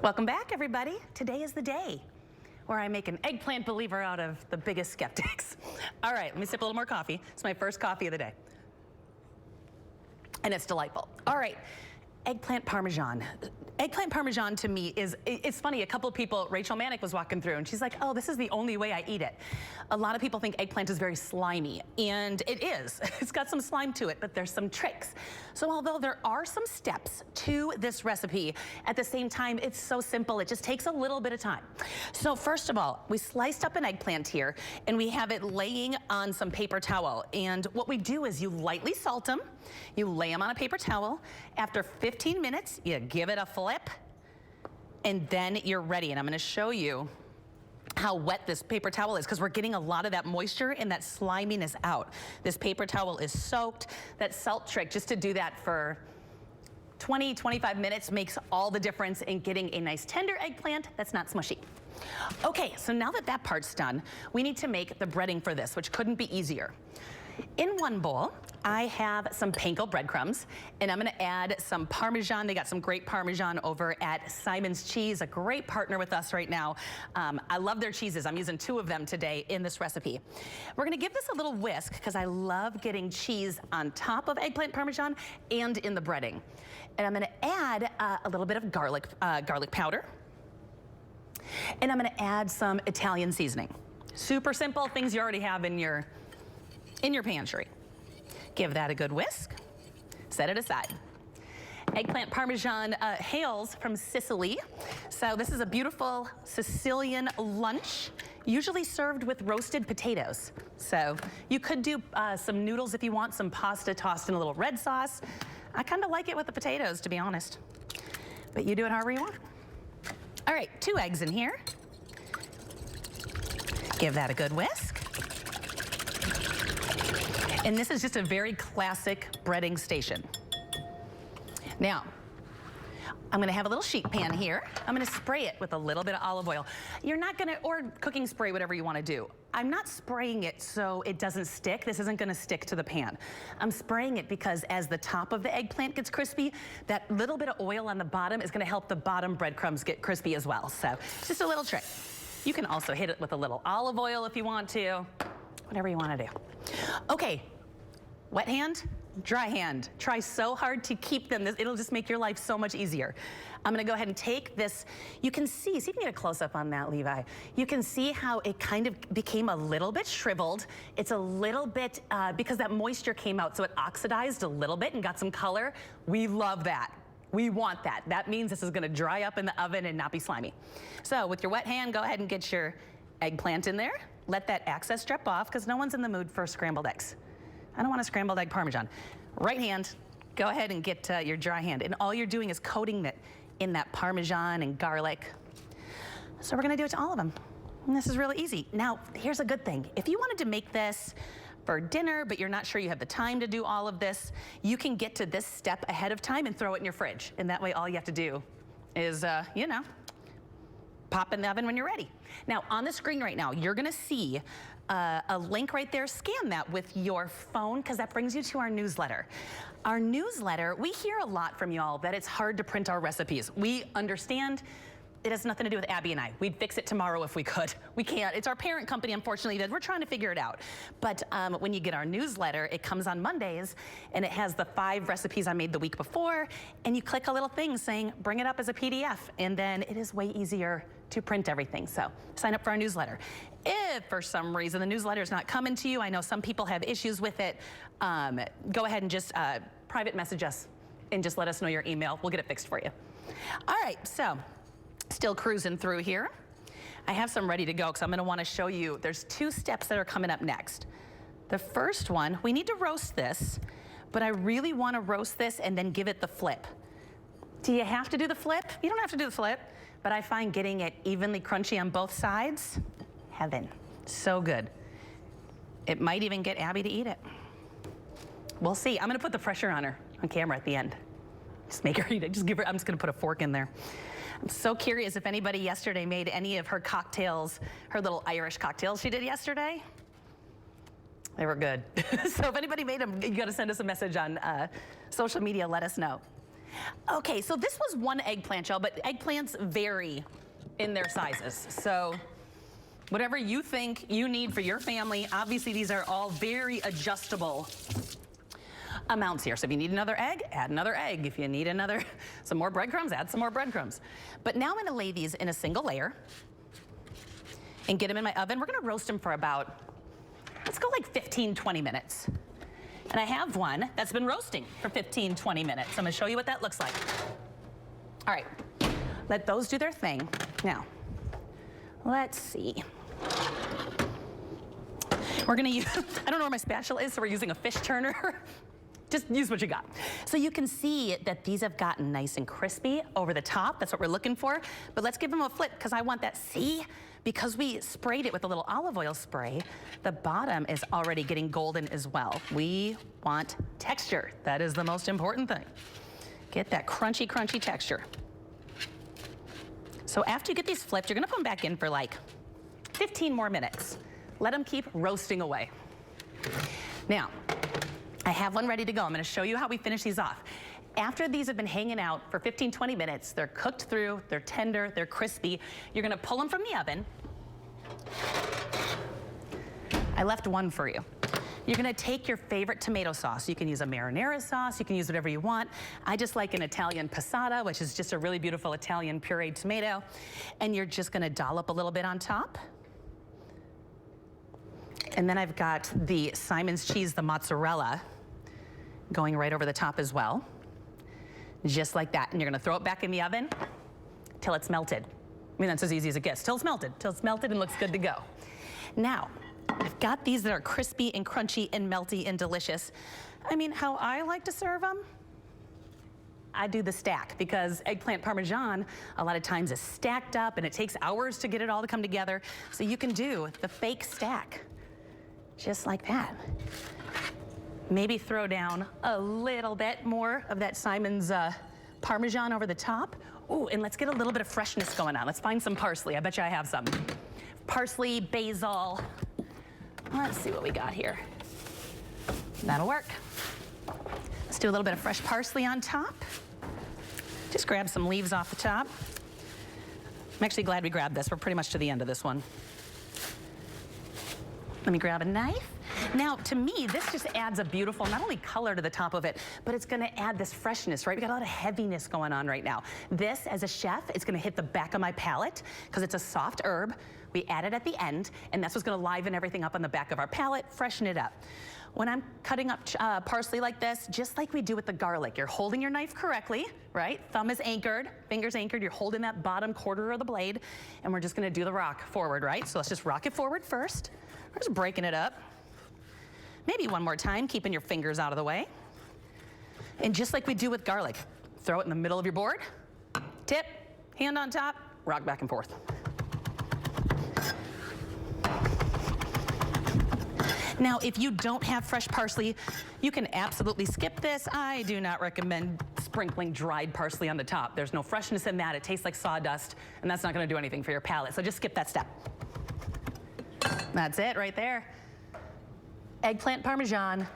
Welcome back, everybody. Today is the day where I make an eggplant believer out of the biggest skeptics. All right, let me sip a little more coffee. It's my first coffee of the day. And it's delightful. All right, eggplant Parmesan. Eggplant Parmesan to me it's funny, a couple of people, Rachel Manick was walking through and she's like, oh, this is the only way I eat it. A lot of people think eggplant is very slimy, and it is. It's got some slime to it, but there's some tricks. So although there are some steps to this recipe, at the same time, it's so simple, it just takes a little bit of time. So first of all, we sliced up an eggplant here, and we have it laying on some paper towel. And what we do is you lightly salt them, you lay them on a paper towel. After 15 minutes, you give it a flip, and then you're ready. And I'm gonna show you how wet this paper towel is, because we're getting a lot of that moisture and that sliminess out. This paper towel is soaked. That salt trick, just to do that for 20, 25 minutes makes all the difference in getting a nice tender eggplant that's not smushy. Okay, so now that that part's done, we need to make the breading for this, which couldn't be easier. In one bowl, I have some panko breadcrumbs, and I'm gonna add some Parmesan. They got some great Parmesan over at Simon's Cheese, a great partner with us right now. I love their cheeses. I'm using 2 of them today in this recipe. We're gonna give this a little whisk, because I love getting cheese on top of eggplant Parmesan and in the breading. And I'm gonna add a little bit of garlic powder. And I'm gonna add some Italian seasoning. Super simple, things you already have in your pantry. Give that a good whisk, set it aside. Eggplant Parmesan hails from Sicily. So this is a beautiful Sicilian lunch, usually served with roasted potatoes. So you could do some noodles if you want, some pasta tossed in a little red sauce. I kind of like it with the potatoes, to be honest. But you do it however you want. All right, 2 eggs in here. Give that a good whisk. And this is just a very classic breading station. Now, I'm gonna have a little sheet pan here. I'm gonna spray it with a little bit of olive oil. You're not gonna, or cooking spray, whatever you wanna do. I'm not spraying it so it doesn't stick. This isn't gonna stick to the pan. I'm spraying it because as the top of the eggplant gets crispy, that little bit of oil on the bottom is gonna help the bottom breadcrumbs get crispy as well. So, just a little trick. You can also hit it with a little olive oil if you want to, whatever you wanna do. Okay. Wet hand, dry hand. Try so hard to keep them. It'll just make your life so much easier. I'm gonna go ahead and take this. You can see if you can get a close-up on that, Levi. You can see how it kind of became a little bit shriveled. It's a little bit, because that moisture came out, so it oxidized a little bit and got some color. We love that. We want that. That means this is gonna dry up in the oven and not be slimy. So with your wet hand, go ahead and get your eggplant in there. Let that excess drip off, because no one's in the mood for scrambled eggs. I don't want a scrambled egg Parmesan. Right hand, go ahead and get your dry hand. And all you're doing is coating it in that Parmesan and garlic. So we're gonna do it to all of them. And this is really easy. Now, here's a good thing. If you wanted to make this for dinner, but you're not sure you have the time to do all of this, you can get to this step ahead of time and throw it in your fridge. And that way all you have to do is, you know, pop in the oven when you're ready. Now, on the screen right now, you're gonna see a link right there. Scan that with your phone, because that brings you to our newsletter. Our newsletter, we hear a lot from y'all that it's hard to print our recipes. We understand. It has nothing to do with Abby and I. We'd fix it tomorrow if we could. We can't. It's our parent company, unfortunately, that we're trying to figure it out. But when you get our newsletter, it comes on Mondays, and it has the 5 recipes I made the week before, and you click a little thing saying, bring it up as a PDF, and then it is way easier to print everything. So sign up for our newsletter. If for some reason the newsletter is not coming to you, I know some people have issues with it, go ahead and just private message us and just let us know your email. We'll get it fixed for you. All right, so still cruising through here. I have some ready to go, because I'm gonna wanna show you, there's 2 steps that are coming up next. The first one, we need to roast this, but I really wanna roast this and then give it the flip. Do you have to do the flip? You don't have to do the flip, but I find getting it evenly crunchy on both sides, heaven, so good. It might even get Abby to eat it. We'll see. I'm gonna put the pressure on her on camera at the end. Just make her eat it, just give her, I'm just gonna put a fork in there. I'm so curious if anybody yesterday made any of her cocktails, her little Irish cocktails she did yesterday. They were good. So if anybody made them, you gotta send us a message on social media, let us know. Okay, so this was one eggplant, y'all, but eggplants vary in their sizes. So whatever you think you need for your family, obviously these are all very adjustable amounts here. So if you need another egg, add another egg. If you need some more breadcrumbs, add some more breadcrumbs. But now I'm gonna lay these in a single layer and get them in my oven. We're gonna roast them for about, let's go like 15, 20 minutes. And I have one that's been roasting for 15, 20 minutes. I'm gonna show you what that looks like. All right, let those do their thing. Now, let's see. We're gonna use, I don't know where my spatula is, so we're using a fish turner. Just use what you got. So you can see that these have gotten nice and crispy over the top. That's what we're looking for. But let's give them a flip because I want that, see? Because we sprayed it with a little olive oil spray, the bottom is already getting golden as well. We want texture. That is the most important thing. Get that crunchy, crunchy texture. So after you get these flipped, you're gonna put them back in for like 15 more minutes. Let them keep roasting away. Now, I have one ready to go. I'm gonna show you how we finish these off. After these have been hanging out for 15, 20 minutes, they're cooked through, they're tender, they're crispy. You're gonna pull them from the oven. I left one for you. You're gonna take your favorite tomato sauce. You can use a marinara sauce, you can use whatever you want. I just like an Italian passata, which is just a really beautiful Italian pureed tomato. And you're just gonna dollop a little bit on top. And then I've got the Simon's cheese, the mozzarella, going right over the top as well. Just like that. And you're gonna throw it back in the oven till it's melted. I mean, that's as easy as it gets. Till it's melted and looks good to go. Now, I've got these that are crispy and crunchy and melty and delicious. I mean, how I like to serve them, I do the stack because eggplant Parmesan a lot of times is stacked up and it takes hours to get it all to come together. So you can do the fake stack, just like that. Maybe throw down a little bit more of that Simon's Parmesan over the top. Ooh, and let's get a little bit of freshness going on. Let's find some parsley. I bet you I have some. Parsley, basil. Let's see what we got here. That'll work. Let's do a little bit of fresh parsley on top. Just grab some leaves off the top. I'm actually glad we grabbed this. We're pretty much to the end of this one. Let me grab a knife. Now, to me, this just adds a beautiful, not only color to the top of it, but it's gonna add this freshness, right? We got a lot of heaviness going on right now. This, as a chef, is gonna hit the back of my palate because it's a soft herb. We add it at the end, and that's what's gonna liven everything up on the back of our palate, freshen it up. When I'm cutting up parsley like this, just like we do with the garlic, you're holding your knife correctly, right? Thumb is anchored, fingers anchored, you're holding that bottom quarter of the blade, and we're just gonna do the rock forward, right? So let's just rock it forward first. We're just breaking it up. Maybe one more time, keeping your fingers out of the way. And just like we do with garlic, throw it in the middle of your board, tip, hand on top, rock back and forth. Now, if you don't have fresh parsley, you can absolutely skip this. I do not recommend sprinkling dried parsley on the top. There's no freshness in that. It tastes like sawdust, and that's not gonna do anything for your palate. So just skip that step. That's it right there. Eggplant Parmesan,